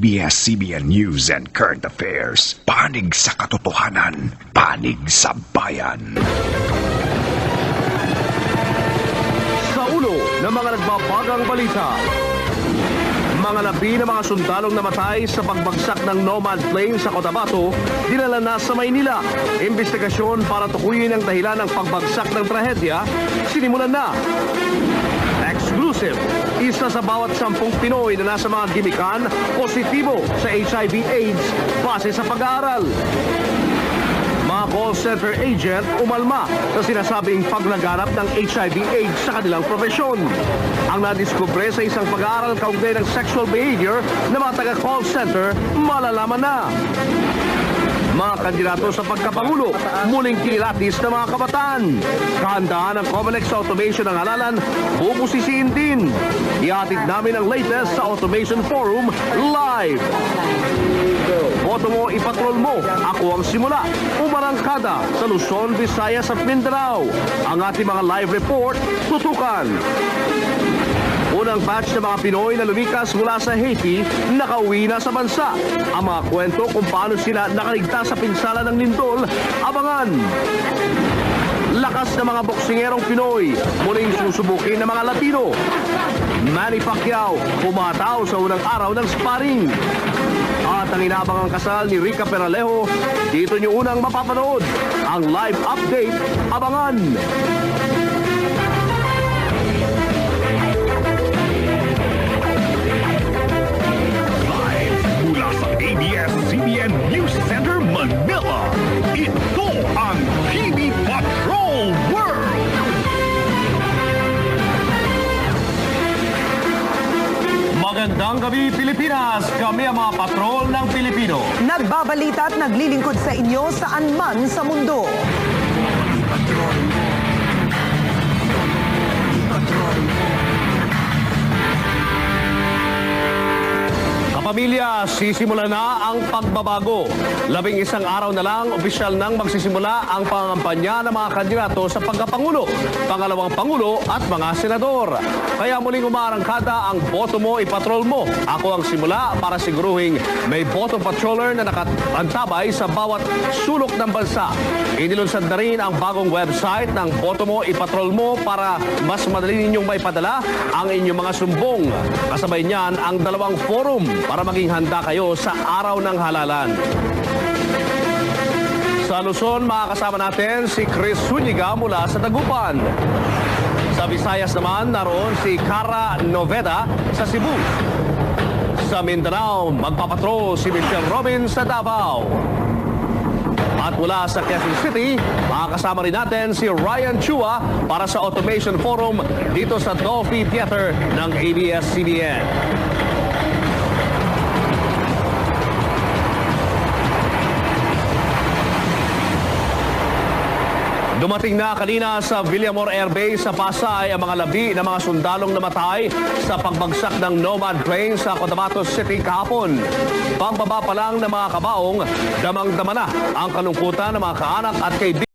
ABS-CBN News and Current Affairs. Panig sa katotohanan, panig sa bayan. Sa ulo ng mga nagbabagang balita, mga labi na mga sundalong namatay sa pagbagsak ng Nomad plane sa Cotabato, dinala na sa Maynila. Investigasyon para tukuyin ang dahilan ng pagbagsak ng trahedya, sinimulan na. Exclusive, isa sa bawat 10 Pinoy na nasa mga gimikan positibo sa HIV/AIDS base sa pag-aaral. Mga call center agent umalma sa sinasabing paglaganap ng HIV/AIDS sa kanilang profesyon. Ang nadiskubre sa isang pag-aaral kaugnay ng sexual behavior ng mga taga-call center, malalaman na. Mga kandidato sa pagkapangulo, muling kinilatis ng mga kabataan. Kahandaan ng Comelec sa automation ng halalan, bubusisiin din. Ihatid namin ang latest sa Automation Forum live. Boto mo, ipatrol mo. Ako ang simula. Umarangkada sa Luzon, Visayas at Mindanao. Ang ating mga live report, tutukan. Unang batch ng mga Pinoy na lumikas mula sa Haiti, nakauwi na sa bansa. Ang mga kwento kung paano sila nakaligtas sa pinsala ng lindol, abangan. Lakas ng mga boksingerong Pinoy, muling susubukin ng mga Latino. Manny Pacquiao, pumataw sa unang araw ng sparring. At ang inabangang kasal ni Rica Peralejo, dito niyo unang mapapanood. Ang live update, abangan. ABS-CBN News Center, Manila. Ito ang TV Patrol World. Magandang gabi, Pilipinas! Kami ang mga patrol ng Pilipino. Nagbabalita at naglilingkod sa inyo saan man sa mundo. Kapamilya, sisimula na ang pagbabago. 11 araw na lang, opisyal nang magsisimula ang pangangampanya ng mga kandidato sa pagkapangulo, pangalawang pangulo at mga senador. Kaya muling umarangkada ang boto mo, ipatrol mo. Ako ang simula para siguruhing may boto patroller na nakaantabay sa bawat sulok ng bansa. Inilunsad na rin ang bagong website ng boto mo, ipatrol mo para mas madali ninyong maipadala ang inyong mga sumbong. Kasabay niyan ang dalawang forum para maging handa kayo sa araw ng halalan. Sa Luzon, makakasama natin si Chris Zuniga mula sa Dagupan. Sa Visayas naman, naroon si Cara Noveda sa Cebu. Sa Mindanao, magpapatrol si Michelle Robin sa Davao. At mula sa Quezon City, makakasama rin natin si Ryan Chua para sa Automation Forum dito sa Dolphy Theater ng ABS-CBN. Dumating na kanina sa Villamor Air Base sa Pasay ang mga labi ng mga sundalong namatay sa pagbagsak ng Nomad plane sa Cotabato City kahapon. Pambaba pa lang ng mga kabaong, damang-dama na ang kalungkutan ng mga kaanak at kaibigan.